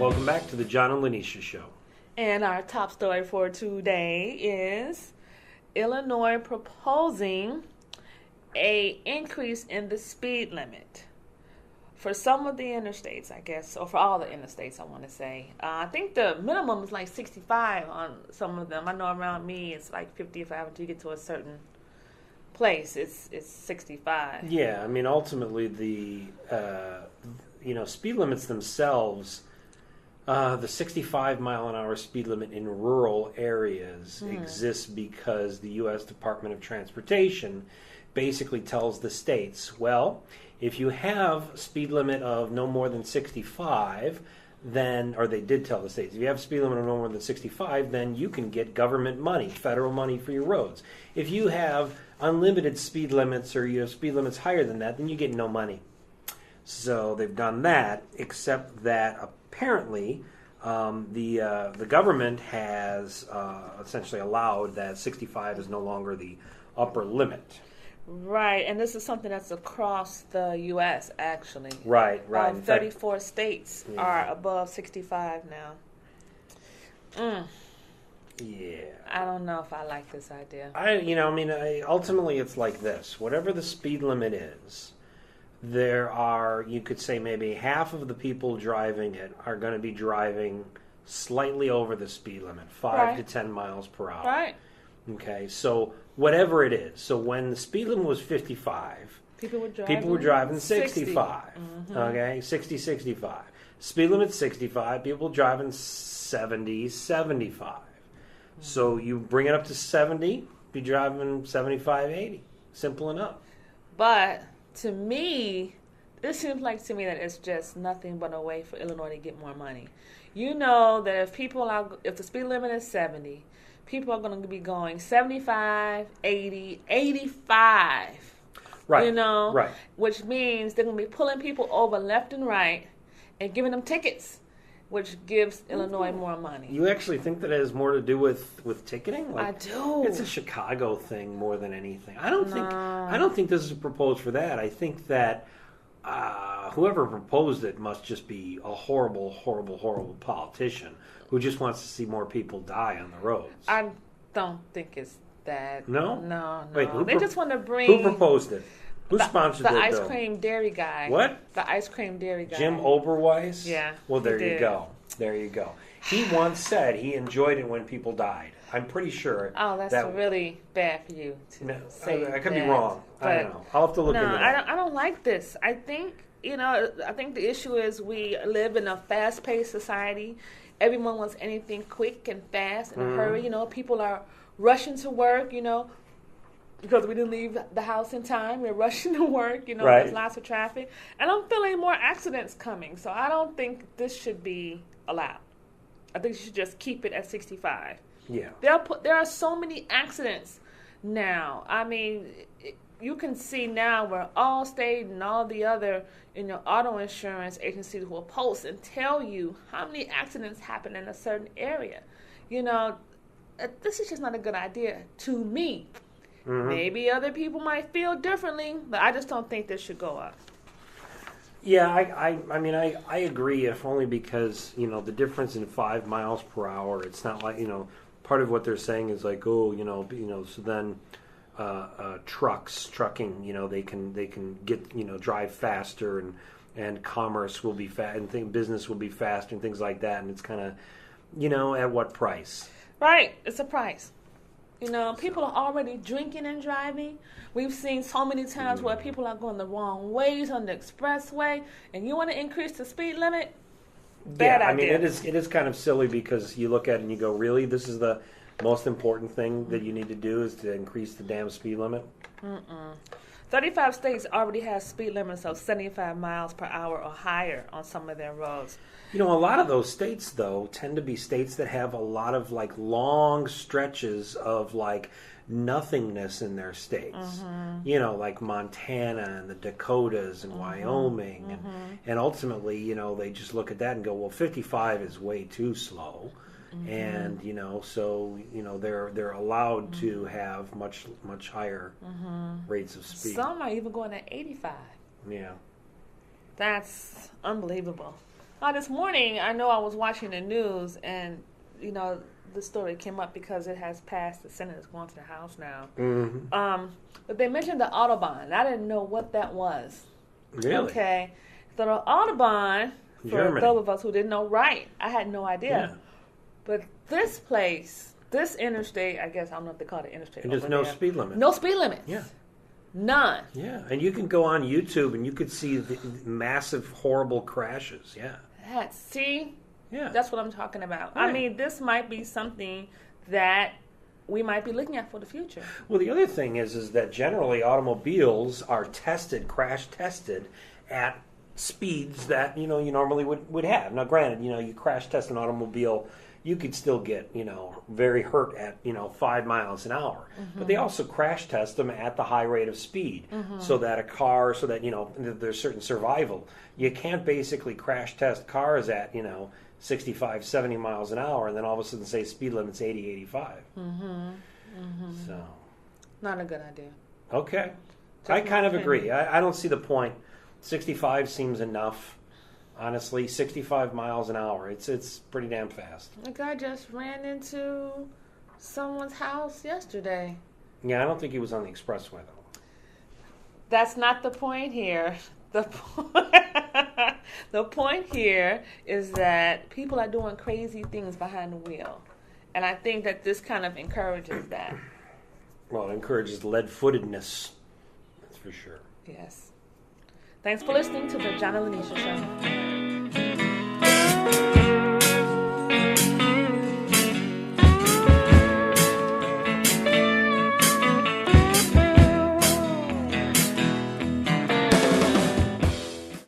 Welcome back to the John and Linetia Show. And our top story for today is Illinois proposing a increase in the speed limit for some of the interstates, I guess, or for all the interstates, I want to say. I think the minimum is like 65 on some of them. I know around me it's like 55 until you get to a certain place. It's 65. Yeah, I mean, ultimately the speed limits themselves. The 65 mile an hour speed limit in rural areas exists because the U.S. Department of Transportation basically tells the states, well, if you have a speed limit of no more than 65, then, or they did tell the states, if you have a speed limit of no more than 65, then you can get government money, federal money for your roads. If you have unlimited speed limits or you have speed limits higher than that, then you get no money. So they've done that, except that apparently the government has essentially allowed that 65 is no longer the upper limit. Right, and this is something that's across the U.S., actually. Right. 34 states are above 65 now. Yeah. I don't know if I like this idea. Ultimately it's like this. Whatever the speed limit is, there are, you could say maybe half of the people driving it are going to be driving slightly over the speed limit, 5 to 10 miles per hour. Right. Okay, so whatever it is. So when the speed limit was 55, people were driving 65. Okay, 60, 65. Speed limit 65, people driving 70, 75. So you bring it up to 70, be driving 75, 80. Simple enough. But to me, this seems like to me that it's just nothing but a way for Illinois to get more money. You know that if the speed limit is 70, people are going to be going 75, 80, 85. Right. You know? Right. Which means they're going to be pulling people over left and right and giving them tickets, which gives Illinois more money. You actually think that it has more to do with ticketing? I do. It's a Chicago thing more than anything. I don't think this is proposed for that. I think that whoever proposed it must just be a horrible, horrible, horrible politician who just wants to see more people die on the roads. I don't think it's that. No? No. Wait, they just want to bring... Who proposed it? Who sponsored the it, ice though? cream dairy guy. What? The ice cream dairy guy. Jim Oberweis? Yeah. Well, there you did. go. There you go. He once said he enjoyed it when people died. I'm pretty sure. Oh, that's really bad for you to say I could that. be wrong. I don't know. I'll have to look into that. I don't like this. I think the issue is we live in a fast-paced society. Everyone wants anything quick and fast in a hurry. People are rushing to work, because we didn't leave the house in time. We're rushing to work, Right. There's lots of traffic. And I'm feeling more accidents coming. So I don't think this should be allowed. I think you should just keep it at 65. Yeah. There are so many accidents now. I mean, you can see now where Allstate and all the other auto insurance agencies will post and tell you how many accidents happen in a certain area. This is just not a good idea to me. Maybe other people might feel differently, but I just don't think this should go up. Yeah, I agree, if only because, the difference in 5 miles per hour, it's not like, part of what they're saying is like, so then trucking, they can get, drive faster and commerce will be fast and business will be faster and things like that. And it's kind of, at what price? Right. It's a price. People are already drinking and driving. We've seen so many times where people are going the wrong ways on the expressway, and you want to increase the speed limit? Bad idea. It is kind of silly because you look at it and you go, really? This is the most important thing that you need to do is to increase the damn speed limit? 35 states already have speed limits of 75 miles per hour or higher on some of their roads. A lot of those states, though, tend to be states that have a lot of, long stretches of, nothingness in their states. Like Montana and the Dakotas and Wyoming. And ultimately, they just look at that and go, well, 55 is way too slow. And, so, they're allowed to have much higher rates of speed. Some are even going at 85. Yeah. That's unbelievable. This morning, I know I was watching the news, and the story came up because it has passed the Senate. It's going to the House now. Mm-hmm. But they mentioned the Autobahn. I didn't know what that was. Really? Okay. So the Autobahn, for Germany. those of us who didn't know, right? I had no idea. Yeah. But this place, this interstate, I guess, I don't know if they call it interstate. And there's no speed limit. No speed limits. Yeah. None. Yeah, and you can go on YouTube and you could see the massive, horrible crashes. Yeah. See? Yeah. That's what I'm talking about. Right. I mean, this might be something that we might be looking at for the future. Well, the other thing is that generally automobiles are crash tested at speeds that you normally would have. Now, granted, you crash test an automobile, you could still get very hurt at 5 miles an hour. Mm-hmm. But they also crash test them at the high rate of speed, so that there's certain survival. You can't basically crash test cars at 65, 70 miles an hour, and then all of a sudden say speed limit's 80, 85. Mm-hmm. Mm-hmm. So, not a good idea. Okay. I kind of agree. I don't see the point. 65 seems enough. Honestly, 65 miles an hour. It's pretty damn fast. A guy just ran into someone's house yesterday. Yeah, I don't think he was on the expressway, though. That's not the point here. The point here is that people are doing crazy things behind the wheel. And I think that this kind of encourages that. Well, it encourages lead-footedness. That's for sure. Yes. Thanks for listening to the John and Linetia Show.